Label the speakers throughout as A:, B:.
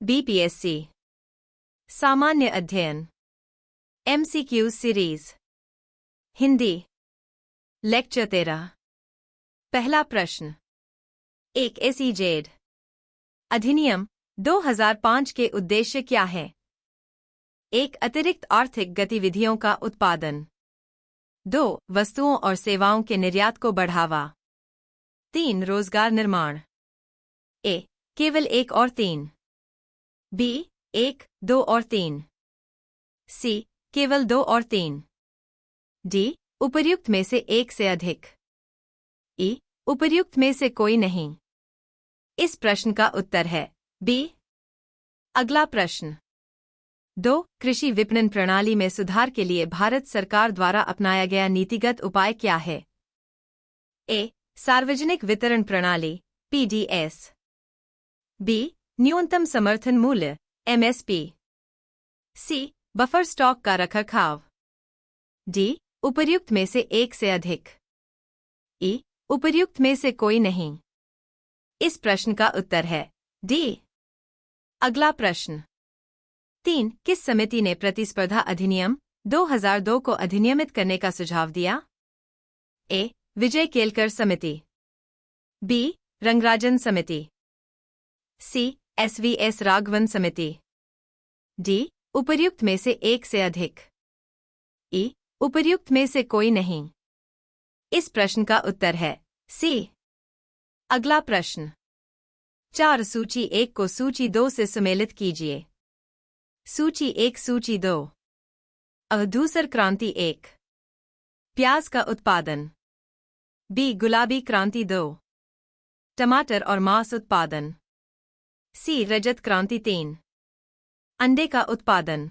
A: BPSC सामान्य अध्ययन MCQ series Hindi lecture 13। पहला प्रश्न। एक एसईजेड अधिनियम 2005 के उद्देश्य क्या है? एक अतिरिक्त आर्थिक गतिविधियों का उत्पादन। 2 वस्तुओं और सेवाओं के निर्यात को बढ़ावा। 3 रोजगार निर्माण। ए केवल 1 और 3। बी 1, 2 और 3। सी केवल 2 और 3। डी उपर्युक्त में से एक से अधिक। ई उपर्युक्त में से कोई नहीं। इस प्रश्न का उत्तर है बी। अगला प्रश्न। 2 कृषि विपणन प्रणाली में सुधार के लिए भारत सरकार द्वारा अपनाया गया नीतिगत उपाय क्या है? ए सार्वजनिक वितरण प्रणाली पीडीएस। बी न्यूनतम समर्थन मूल्य एमएसपी। सी बफर स्टॉक का रखरखाव। डी उपर्युक्त में से एक से अधिक। ई उपर्युक्त में से कोई नहीं। इस प्रश्न का उत्तर है डी। अगला प्रश्न। 3 किस समिति ने प्रतिस्पर्धा अधिनियम 2002 को अधिनियमित करने का सुझाव दिया? ए विजय केलकर समिति। बी रंगराजन समिति। सी एसवीएस राघवन समिति। डी उपर्युक्त में से एक से अधिक। ई उपर्युक्त में से कोई नहीं। इस प्रश्न का उत्तर है सी। अगला प्रश्न। 4 सूची 1 को सूची 2 से सुमेलित कीजिए। सूची 1 सूची 2। अधूसर क्रांति 1। प्याज का उत्पादन। बी गुलाबी क्रांति 2। टमाटर और मांस उत्पादन। सी रजत क्रांति 3। अंडे का उत्पादन।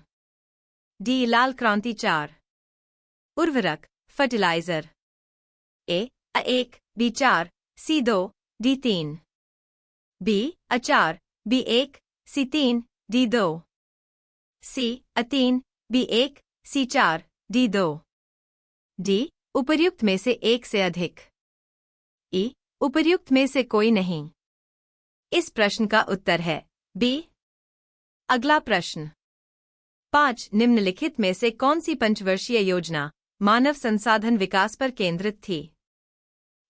A: डी लाल क्रांति 4। उर्वरक fertiliser. A A1 B4 C2 D3। B A4 B1 C3 D2। C A3 B1 C4 D2। D उपर्युक्त में से एक से अधिक। ई उपर्युक्त में से कोई नहीं। इस प्रश्न का उत्तर है बी। अगला प्रश्न। 5 निम्नलिखित में से कौन सी पंचवर्षीय योजना मानव संसाधन विकास पर केंद्रित थी?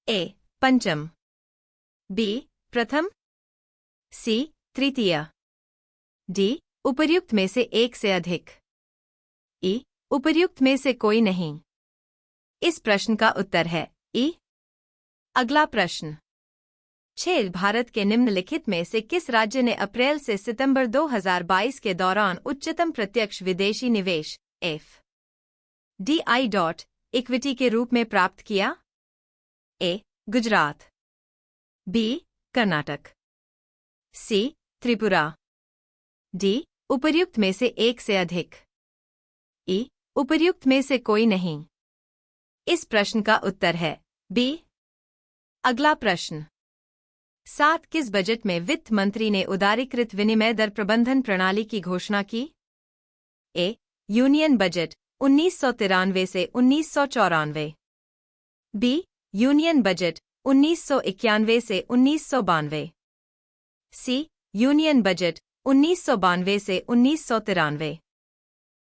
A: ए पंचम। बी प्रथम। सी तृतीय। डी उपर्युक्त में से एक से अधिक। ई उपर्युक्त में से कोई नहीं। इस प्रश्न का उत्तर है ई। अगला प्रश्न। 6 भारत के निम्नलिखित में से किस राज्य ने अप्रैल से सितंबर 2022 के दौरान उच्चतम प्रत्यक्ष विदेशी निवेश FDI इक्विटी के रूप में प्राप्त किया? ए गुजरात। बी कर्नाटक। सी त्रिपुरा। डी उपर्युक्त में से एक से अधिक। ई उपर्युक्त में से कोई नहीं। इस प्रश्न का उत्तर है बी। अगला प्रश्न। 7 किस बजट में वित्त मंत्री ने उदारीकृत विनिमय दर प्रबंधन प्रणाली की घोषणा की? ए यूनियन बजट 1993 से 1994। बी यूनियन बजट 1991 से 1992। सी यूनियन बजट 1992 से 1993।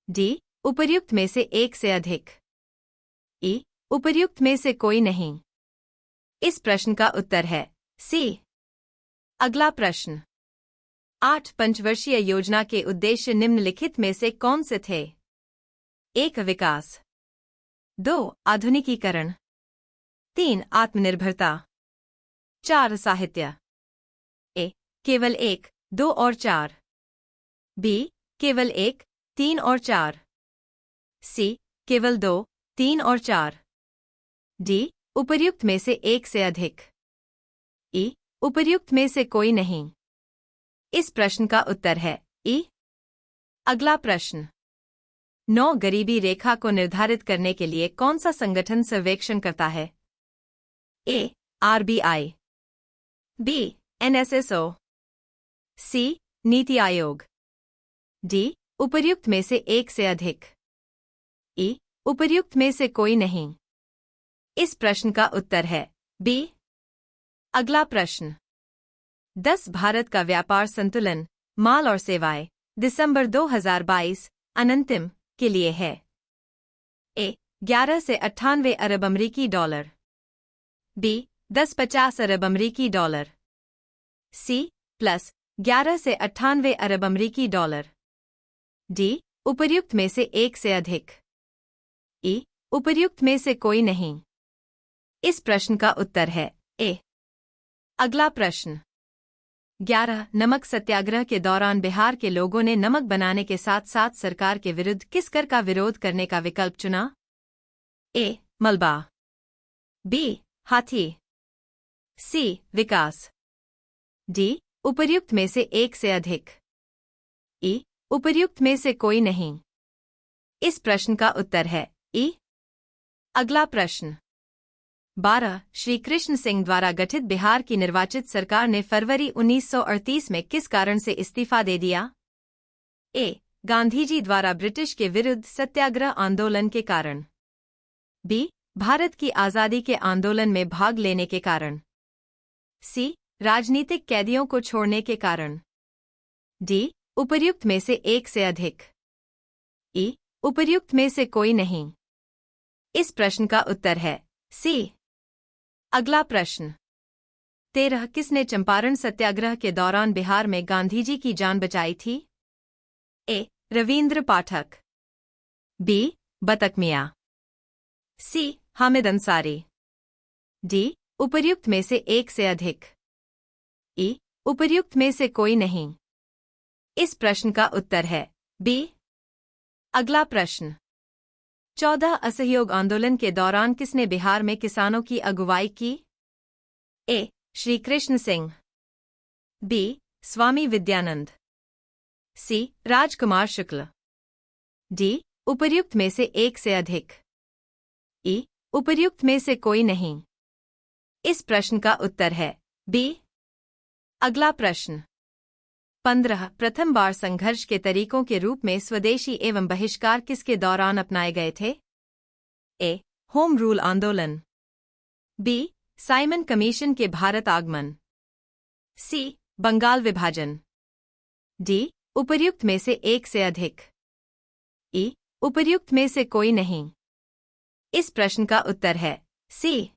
A: डी उपर्युक्त में से एक से अधिक। ई उपर्युक्त में से कोई नहीं। इस प्रश्न का उत्तर है सी। अगला प्रश्न। 8 पंचवर्षीय योजना के उद्देश्य निम्नलिखित में से कौन से थे? 1 विकास। 2 आधुनिकीकरण। 3 आत्मनिर्भरता। 4 साहित्य। ए केवल 1, 2 और 4। बी केवल 1, 3 और 4। सी केवल 2, 3 और 4। डी उपर्युक्त में से एक से अधिक। ई उपर्युक्त में से कोई नहीं। इस प्रश्न का उत्तर है ई। अगला प्रश्न। 9 गरीबी रेखा को निर्धारित करने के लिए कौन सा संगठन सर्वेक्षण करता है? A RBI. B NSSO. C NITI Aayog. D उपर्युक्त में से एक से अधिक। ई उपर्युक्त में से कोई नहीं। इस प्रश्न का उत्तर है बी। अगला प्रश्न। 10 भारत का व्यापार संतुलन माल और सेवाएं दिसंबर 2022 अनंतिम के लिए है? ए 11 से 98 अरब अमरीकी डॉलर, बी 10-50 अरब अमरीकी डॉलर, सी प्लस 11 से 98 अरब अमरीकी डॉलर, डी उपर्युक्त में से एक से अधिक, ई उपर्युक्त में से कोई नहीं। इस प्रश्न का उत्तर है ए। अगला प्रश्न 11 नमक सत्याग्रह के दौरान बिहार के लोगों ने नमक बनाने के साथ साथ सरकार के विरुद्ध किस कर का विरोध करने का विकल्प चुना? ए मलबा, बी हाथी, सी विकास, डी उपर्युक्त में से एक से अधिक, ई उपर्युक्त में से कोई नहीं। इस प्रश्न का उत्तर है ई। अगला प्रश्न 12 श्री कृष्ण सिंह द्वारा गठित बिहार की निर्वाचित सरकार ने फरवरी 1938 में किस कारण से इस्तीफा दे दिया? ए गांधीजी द्वारा ब्रिटिश के विरुद्ध सत्याग्रह आंदोलन के कारण, बी भारत की आज़ादी के आंदोलन में भाग लेने के कारण, सी राजनीतिक कैदियों को छोड़ने के कारण, डी उपर्युक्त में से एक से अधिक, ई उपर्युक्त में से कोई नहीं। इस प्रश्न का उत्तर है सी। अगला प्रश्न 13 किसने चंपारण सत्याग्रह के दौरान बिहार में गांधीजी की जान बचाई थी? ए रविंद्र पाठक, बी बतक मियां, सी हामिद अंसारी, डी उपर्युक्त में से एक से अधिक, ई उपर्युक्त में से कोई नहीं। इस प्रश्न का उत्तर है बी। अगला प्रश्न 14 असहयोग आंदोलन के दौरान किसने बिहार में किसानों की अगुवाई की? ए श्री कृष्ण सिंह, बी स्वामी विद्यानंद, सी राजकुमार शुक्ल, डी उपर्युक्त में से एक से अधिक, ई उपर्युक्त में से कोई नहीं। इस प्रश्न का उत्तर है बी। अगला प्रश्न 15 प्रथम बार संघर्ष के तरीकों के रूप में स्वदेशी एवं बहिष्कार किसके दौरान अपनाए गए थे? ए होम रूल आंदोलन, बी साइमन कमीशन के भारत आगमन, सी बंगाल विभाजन, डी उपर्युक्त में से एक से अधिक, ई उपर्युक्त में से कोई नहीं। इस प्रश्न का उत्तर है सी।